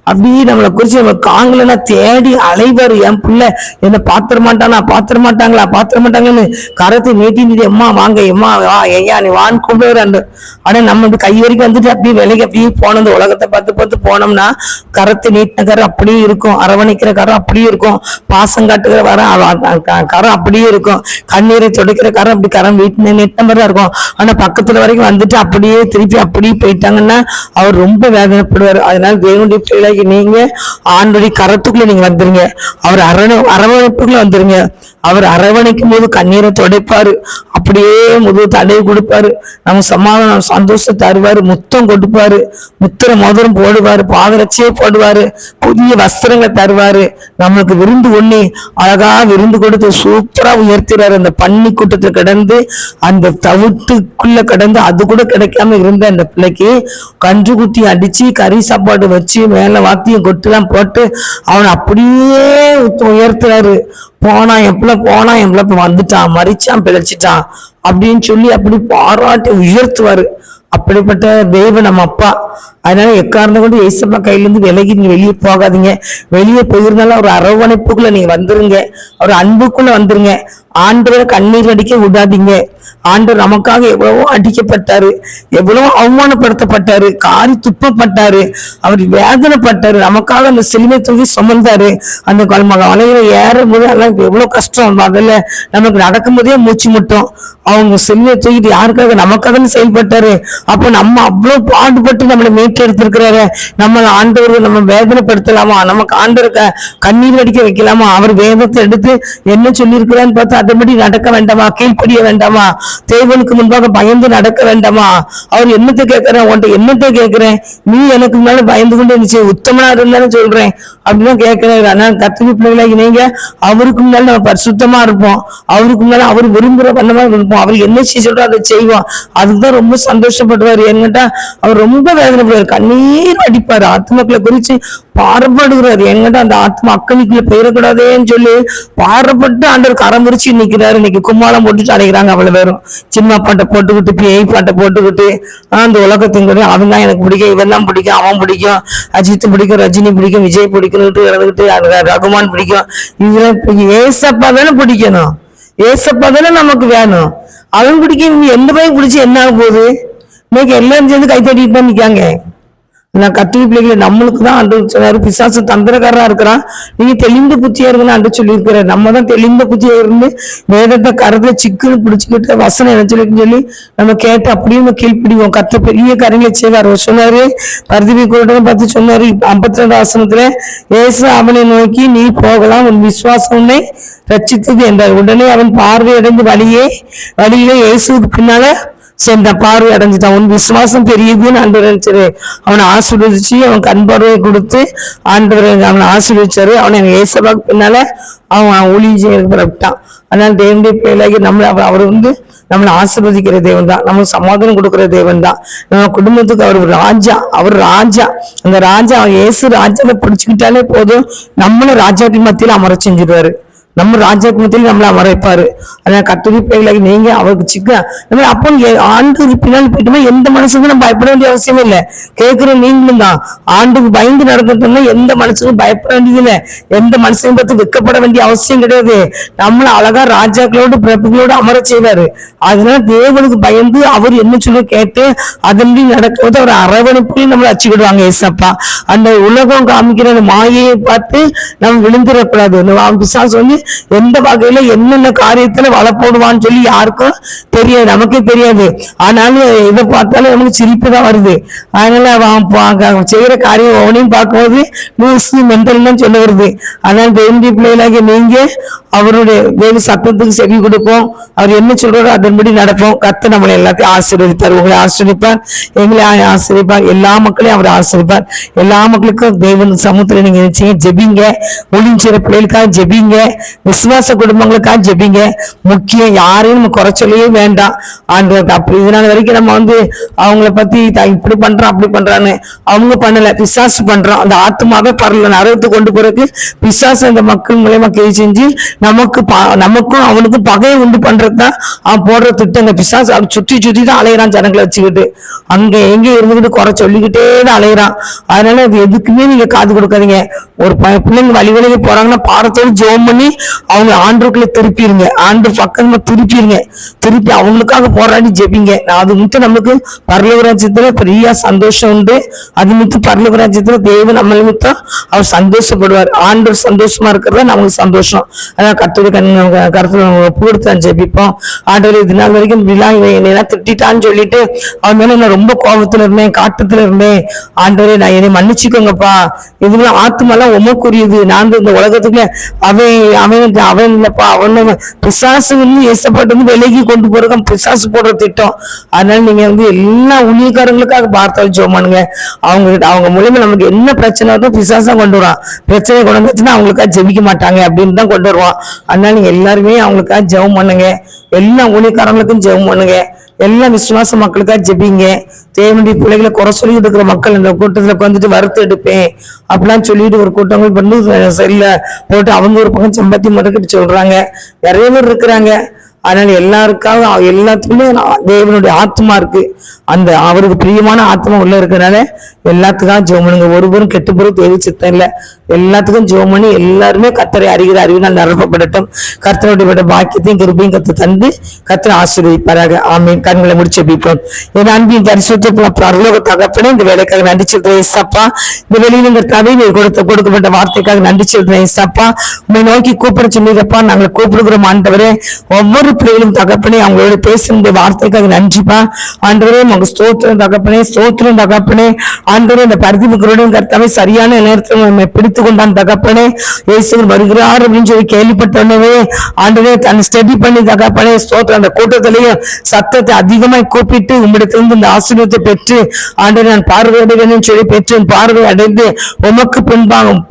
அப்படியே நம்மளை குறிச்சு நம்ம காங்கலன்னா தேடி அலைவாரு, என் பிள்ளை என்ன பாத்திர மாட்டானா பாத்திர மாட்டாங்களா பாத்திர மாட்டாங்கன்னு கரத்தை நீட்டி எம்மா வாங்க எம்மா வா ஐயா நீ வான்னு கூப்பிடுவாரு. ஆனா நம்ம கை வரைக்கும் வந்துட்டு அப்படியே விலைக்கு அப்படியே போனோம், உலகத்தை பார்த்து பார்த்து போனோம்னா கரத்தை நீட்டின கரம் அப்படியே இருக்கும், அரவணைக்கிற கரம் அப்படியே இருக்கும், பாசம் காட்டுகிற கரம் அப்படியே இருக்கும், கண்ணீரை துடைக்கிற கரம் அப்படி கரம் வீட்டு நீட்டின மாதிரி தான் இருக்கும். ஆனா பக்கத்துல வரைக்கும் வந்துட்டு அப்படியே திருப்பி அப்படியே போயிட்டாங்கன்னா அவர் ரொம்ப வேதனைப்படுவார். அதனால தேவனுடைய பிள்ளைக்கு நீங்க ஆண்டுடைய கரத்துக்குள்ள நீங்க வந்துருங்க, அவர் அரவணைப்புக்குள்ள வந்துருங்க. அவர் அரவணைக்கும் போது கண்ணீரை துடைப்பாரு, அப்படியே முழு தடையை கொடுப்பாரு, நம்ம சமாதானம் சந்தோஷம் தருவாரு, முத்தம் கொடுப்பாரு, முத்திர மோதிரம் போடுவாரு, பாதரட்சியே போடுவாரு, புதிய வஸ்திரங்களை தருவாரு, நம்மளுக்கு விருந்து ஒண்ணி அழகா விருந்து கொடுத்து சூப்பரா உயர்த்துறாரு. அந்த பன்னி கூட்டத்துல கிடந்து அந்த தவிட்டுக்குள்ள கிடந்து அது கூட கிடைக்காம இருந்த அந்த பிள்ளைக்கு கன்று குட்டி அடிச்சு கறி சாப்பாடு வச்சு மேல வாத்தியம் கொட்டுலாம் போட்டு அவனை அப்படியே உயர்த்துறாரு. போனா என் பிள்ளை வந்துட்டான், மறிச்சான், பிழைச்சிட்டான் அப்படின்னு சொல்லி அப்படி பாராட்டி உயர்த்துவாரு. அப்படிப்பட்ட தெய்வம் நம்ம அப்பா. அதனால எக்காரணம் கொண்டு ஏசப்பா கையிலிருந்து விலகி நீங்க வெளியே போகாதீங்க. வெளியே போயிருந்தாலும் ஒரு அரவணைப்புக்குள்ள நீங்க வந்துருங்க, ஒரு அன்புக்குள்ள வந்துருங்க. ஆண்டவரை கண்ணீர் அடிக்க விடாதீங்க. ஆண்டவர் நமக்காக எவ்வளவோ அடிக்கப்பட்டாரு, எவ்வளவோ அவமானப்படுத்தப்பட்டாரு, காரி துப்பப்பட்டாரு, அவர் வேதனைப்பட்டாரு, நமக்காக அந்த சிலுவை தூக்கி சுமந்தாரு. அந்த மலையில ஏறும் போது எல்லாம் எவ்வளவு கஷ்டம், அதில் நமக்கு நடக்கும் போதே மூச்சு முட்டும். அவங்க சிலுவை தூக்கிட்டு யாருக்காக நமக்காக செயல்பட்டாரு. அப்போ நம்ம அவ்வளவு பாடுபட்டு நம்மளை மீட்டெடுத்திருக்கிறாரு. நம்ம ஆண்டவர்கள் நம்ம வேதனைப்படுத்தலாமா, நமக்கு ஆண்டவருக்கு கண்ணீர் அடிக்க வைக்கலாமா? அவர் வேதத்தை எடுத்து என்ன சொல்லியிருக்கிறான்னு பார்த்து அதன்படி நடக்க வேண்டாமா, கீழ்ப்படிய வேண்டாமா, தேவனுக்கு முன்பாக பயந்து நடக்க வேண்டாமா? அவர் என்னத்தை கேட்கிறேன், உன்ட்ட என்னத்தை கேட்கிறேன், நீ எனக்கு முன்னால பயந்து கொண்டு இருந்துச்சு உத்தமனா இருந்தாலும் சொல்றேன் அப்படின்னு கேட்கிறாரு. ஆனா கர்த்தருடைய பிள்ளைகளாகி நீங்க அவருக்கு முன்னால நம்ம பரிசுத்தமா இருப்போம், அவருக்கு முன்னால அவர் விரும்புற பண்ணமா இருப்போம், அவர் என்ன சொல்றோ அதை செய்வோம். அதுதான் ரொம்ப சந்தோஷப்படுவார். என்கிட்ட அவர் ரொம்ப வேதனைப்படுவார், கண்ணீர் அடிப்பாரு, ஆத்மாக்களை குறிச்சு பாரப்படுகிறாரு. என்கிட்ட அந்த ஆத்மா அக்கனிக்குள்ள போயிடக்கூடாதேன்னு சொல்லி பாரப்பட்டு ஆண்டவர் கரம் முறிச்சு நிக்கிறாரு. இன்னைக்கு கும்மாளம் போட்டுட்டு அடைகிறாங்க அவ்வளவு பேரும், சின்ன பாட்டை போட்டுக்கிட்டு பேய் பாட்டை போட்டுக்கிட்டு அந்த உலகத்தின் கூட அவன் தான் எனக்கு பிடிக்கும், இவன் தான் பிடிக்கும், அவன் பிடிக்கும், அஜித் பிடிக்கும், ரஜினி பிடிக்கும், விஜய் பிடிக்கணும்ட்டு இறந்துக்கிட்டு ரகுமான் பிடிக்கும். இதுல ஏசப்பா தானே பிடிக்கணும், ஏசப்பா தானே நமக்கு வேணும். அவன் பிடிக்கும், எந்த பையன் பிடிச்சி என்ன ஆக போகுது? இன்னைக்கு எல்லாரும் சேர்ந்து கைத்தட்டிட்டு தான் நிக்காங்க. நான் கர்த்தருடைய பிள்ளைகளை நம்மளுக்கு தான் அன்று சொன்னாரு, பிசாசு தந்திரக்காரா இருக்கிறான், நீங்க தெளிந்த புத்தியா இருக்குன்னு அன்று சொல்லியிருக்கிறாரு. நம்ம தான் தெளிந்த புத்தியா இருந்து வேதத்தை கருத்துல சிக்குன்னு பிடிச்சுக்கிட்டு வசனம் என்ன சொல்லின்னு சொல்லி நம்ம கேட்டு அப்படியே நம்ம கீழ்ப்பிடிவோம். கர்த்தர் பெரிய காரியங்களை செய்வார். சொன்னாரு பரிதவி கூட பார்த்து சொன்னாரு 52 வசனத்துல, ஏசு அவனை நோக்கி நீ போகலாம், உன் விசுவாசம் உன்னை ரட்சித்தது என்றார். உடனே அவன் பார்வையடைந்து வழியிலே இயேசுக்கு பின்னால சென்ற பார்வை அடைஞ்சிட்டான். உன் விசுவாசம் பெரியதுன்னு ஆண்டவர் நினைச்சாரு. அவனை ஆசீர்வதிச்சு அவன் கண் பார்வையை கொடுத்து ஆண்டவர் அவனை ஆசீர்வதிச்சாரு. அவனை ஏசப்பாக்கு பின்னால அவன் ஊழியம் விட்டான். அதனால தேவனுடைய பிள்ளைகளாகி அவர் நம்மளை ஆசீர்வதிக்கிற தேவன் தான், நமக்கு சமாதானம் கொடுக்கிற தேவன் தான். நம்ம குடும்பத்துக்கு அவர் ராஜா. அந்த ராஜா அவன் ஏசு ராஜாவை பிடிச்சுக்கிட்டாலே போதும், நம்மளும் ராஜாக்கள் மத்தியில அமர செஞ்சிருவாரு, நம்ம ராஜாக்கு மத்தியில் நம்மளை அமரைப்பாரு. அதனால கர்த்தருடைய பிள்ளைகளாகி நீங்க அவருக்கு சிக்க நம்ம அப்போ ஆண்டுக்கு பின்னால் போயிட்டோம்னா எந்த மனுஷனுக்கும் நம்ம பயப்பட வேண்டிய அவசியம் இல்லை. கேட்கிற நீங்களும் தான் ஆண்டுக்கு பயந்து நடந்துட்டோம்னா எந்த மனுஷனுக்கும் பயப்பட வேண்டியதில்லை, எந்த மனுஷனையும் பார்த்து வெக்கப்பட வேண்டிய அவசியம் கிடையாது. நம்மள அழகா ராஜாக்களோடு பிரபுகளோடு அமர செய்வாரு. அதனால தேவனுக்கு பயந்து அவர் என்ன சொல்ல கேட்டு அதன்படி நடக்கும்போது அவர் அரவணைப்புலையும் நம்மளை அச்சுக்கிடுவாங்க. ஏசப்பா அந்த உலகம் காமிக்கிற அந்த மாயையை பார்த்து நம்ம விழுந்துடக்கூடாது. பிசாசு வந்து எந்த வகையில என்னென்ன காரியத்துல வள போடுவான்னு சொல்லி யாருக்கும் தெரியாது, நமக்கே தெரியாது. ஆனாலும் இதை பார்த்தாலும் நமக்கு சிரிப்பு தான் வருது. அதனால அவன் செய்யற காரியம் ஒவ்வொன்றையும் பார்க்கும்போது நியூஸ் மென்டல் சொல்ல வருது. அதனால தேவனுடைய பிள்ளைகளாகிய நீங்க அவருடைய தேவ சத்தத்துக்கு செவி கொடுப்போம், அவர் என்ன சொல்றாரோ அதன்படி நடப்போம். கர்த்தர் நம்மளை எல்லாத்தையும் ஆசீர்வதிப்பார். உங்களை ஆசீர்வதிப்பார், எங்களை ஆசீர்வதிப்பார், எல்லா மக்களையும் அவர் ஆசீர்வதிப்பார். எல்லா மக்களுக்கும் தேவன் சமூகத்துல நீங்க நினைச்சீங்க ஜெபிங்க, ஒளிஞ்சிற பிள்ளைகளுக்காக ஜெபிங்க, விசுவாச குடும்பங்களுக்காக ஜெபிங்க. முக்கியம் யாரையும் நம்ம குறை சொல்லவே வேண்டாம். ஆண்டவர் அப்படி இதனால வரைக்கும் நம்ம அவங்கள பத்தி இப்படி பண்றோம் அப்படி பண்றான்னு அவங்க பண்ணல, பிசாசு பண்றோம். அந்த ஆத்மாவே பரல நரகத்துக்கு கொண்டு போறதுக்கு பிசாசு அந்த மக்கள் மூலமா கை செஞ்சு நமக்கும் அவனுக்கும் பகையை உண்டு பண்றதுதான் அவன் போடுற திட்டம். பிசாசு அவன் சுற்றி சுற்றி தான் அலையிறான், ஜனங்களை வச்சுக்கிட்டு அங்க எங்க இருந்துகிட்டு குறை சொல்லிக்கிட்டே தான் அலையிறான். அதனால அது எதுக்குமே நீங்க காது கொடுக்காதீங்க. ஒரு பிள்ளைங்க வழிவழியே போறாங்கன்னா பாடத்தோடு ஜெபம் பண்ணி அவங்க ஆண்டுக்குள்ள திருப்பிடுங்க, ஆண்டு பக்கமா திருப்பிடுங்க, திருப்பி அவங்களுக்காக போராடி ஜெபிங்க. அது மட்டும் நமக்கு பரலோக ராஜ்யத்துல பெரிய சந்தோஷம் உண்டு. அது மட்டும் பரலோக ராஜ்யத்துல தேவன் நம்ம நிமித்தம் அவர் சந்தோஷப்படுவார். ஆண்டவர் சந்தோஷமா இருக்கிறதா நமக்கு சந்தோஷம். அதான் கர்த்தருடைய கருத்துல ஒப்பு கொடுத்து ஜெபிப்போம். ஆண்டவர் இது நாள் வரைக்கும் என்னை திட்டான்னு சொல்லிட்டு அவன் மேல நான் ரொம்ப கோபத்துல இருந்தேன், காட்டத்துல இருந்தேன். ஆண்டவரே நான் என்னை மன்னிச்சுக்கோங்கப்பா, இதுலாம் ஆத்துமெல்லாம் உமக்குரியது. நான் இந்த உலகத்துக்குள்ள அவன் இல்லப்பா, அவன் பிசாசு ஏசப்பட்டு விலகி கொண்டு போறதும் பிசாசு போடுற திட்டம். அதனால நீங்க எல்லா ஊழியக்காரங்களுக்காக பார்த்தாலும் ஜெபம் பண்ணுங்க. அவங்க மூலியமா நமக்கு என்ன பிரச்சனை வருதோ பிசாசா கொண்டு வரான். பிரச்சனை கொண்டு வந்துச்சுன்னா அவங்களுக்காக ஜெபிக்க மாட்டாங்க அப்படின்னு தான் கொண்டு வருவான். அதனால நீங்க எல்லாருமே அவங்களுக்காக ஜெபம் பண்ணுங்க, எல்லா ஊழியக்காரங்களுக்கும் ஜெபம் பண்ணுங்க, எல்லா விசுவாச மக்களுக்காக ஜெபிங்க. தேவனுடைய பிள்ளைகளை குறை சொல்லிட்டு இருக்கிற மக்கள் இந்த கூட்டத்துல உட்காந்துட்டு வறுத்து எடுப்பேன் அப்படிலாம் சொல்லிட்டு ஒரு கூட்டங்கள் பண்ணி செல்ல போட்டு அவங்க ஒரு பக்கம் சம்பாத்தி முறைக்கிட்டு சொல்றாங்க. நிறைய பேர் இருக்கிறாங்க. அதனால எல்லாருக்காக எல்லாத்துக்குமே தேவனுடைய ஆத்மா இருக்கு, அந்த அவருக்கு பிரியமான ஆத்மா உள்ள இருக்கிறனால எல்லாத்துக்கும் ஜெபம் பண்ணுங்க. ஒருவரும் கெட்டு போறது தேவை சித்தம் இல்லை. எல்லாத்துக்கும் ஜெபம் பண்ணி எல்லாருமே கர்த்தரை அறிகிற அறிவினால் நிரப்பப்படட்டும். கர்த்தருடைய பாக்கியத்தையும் கிருபையும் கத்து தந்து கர்த்தரை ஆசீர்வதிப்பாராக. ஆமீன். கண்களை முடிச்சு ஜெபிப்போம். என் அன்பின் பரிசுத்த பரலோக தகப்பனே, இந்த வேலைக்காக நன்றி செலுத்துறேன் ஏசப்பா. இந்த வெளியில இந்த தவிர கொடுக்கப்பட்ட வார்த்தைக்காக நன்றி செலுத்துறேன் ஏசப்பா. உண்மை நோக்கி கூப்பிட சொன்னீங்கப்பா, நாங்கள் கூப்பிடுகிறோம் ஆண்டவரே. ஒவ்வொரு பிள்ளைகளும் தகப்பனே அவங்களோட பேசுற வார்த்தைக்காக நன்றிப்பா ஆண்டவரே. உங்க ஸ்தோத்திரம் தகப்பனே, ஸ்தோத்திரம் தகப்பனே. ஆண்டவரே இந்த பரிதிப்புகளோடும் கர்த்தாவே சரியான நேரத்தில் நம்ம பிடித்து கொண்டான் தகப்பனே. இயேசுவர் வருகிறார் அப்படின்னு சொல்லி கேள்விப்பட்டோன்னே ஆண்டவரே தன்னை ஸ்டடி பண்ணி தகப்பனே ஸ்தோத்திரம். அந்த கூட்டத்திலையும் சத்தத்தை அதிகமாய் கூப்பிட்டு உம்மிடத்திலிருந்து இந்த ஆசீர்வாதத்தை பெற்று ஆண்டவரே நான் பார்வையிடுவேன்னு சொல்லி பெற்று பார்வை அடைந்து உமக்கு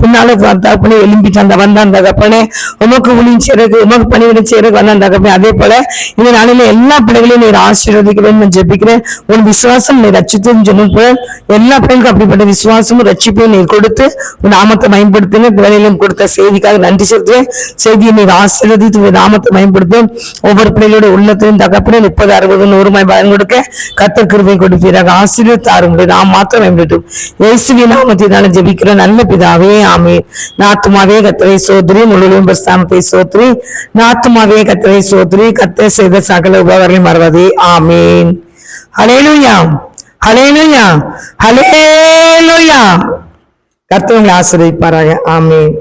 பின்னால தகப்பனே எழும்பிட்டான் வந்தான் தகப்பனே. உமக்கு ஊழியம் செய்யறது, உமக்கு பணிவிட செய்யறது வந்தான் தகப்பனே. அதே போல இந்த நாளில எல்லா பிள்ளைகளையும் நீர் ஆசீர்வதிக்க வேண்டும் ஜெபிக்கிறேன். உன் விசுவாசம் நீர் ரட்சித்தும் சொன்ன எல்லா பிள்ளைகளுக்கும் அப்படிப்பட்ட விசுவாசமும் ரட்சிப்பையும் நீர் கொடுத்து உன் நாமத்தை பயன்படுத்துங்க. வேலையிலும் கொடுத்த செய்திக்காக நன்றி செலுத்துவேன். செய்தியை நீர் ஆசீர்வதித்து உன் நாமத்தை பயன்படுத்தும். ஒவ்வொரு பிள்ளைகளோட உள்ளத்திலும் தகப்பனே 30, 60, 100 பயன் கொடுக்க கர்த்தர் கிருபை கொடுப்பீராக. ஆசீர்வதித்தாரும் நாம் மாத்திரம் பயன்படுத்தும். இயேசுவின் நாமத்தினால ஜெபிக்கிறேன் நல்ல பிதாவே, ஆமென். நாத்துமாவே கர்த்தரை சோதரி, முழுவதும் பிரஸ்தானத்தை சோதரி. நாத்துமாவே கர்த்தரை சோதரி, கர்த்தர் செய்த சகல உபகாரங்களையும் மறவாதே. ஆமென். ஹல்லேலூயா, ஹல்லேலூயா, ஹல்லேலூயா. கர்த்தர் உங்களை ஆசீர்வதிப்பாராக. ஆமென்.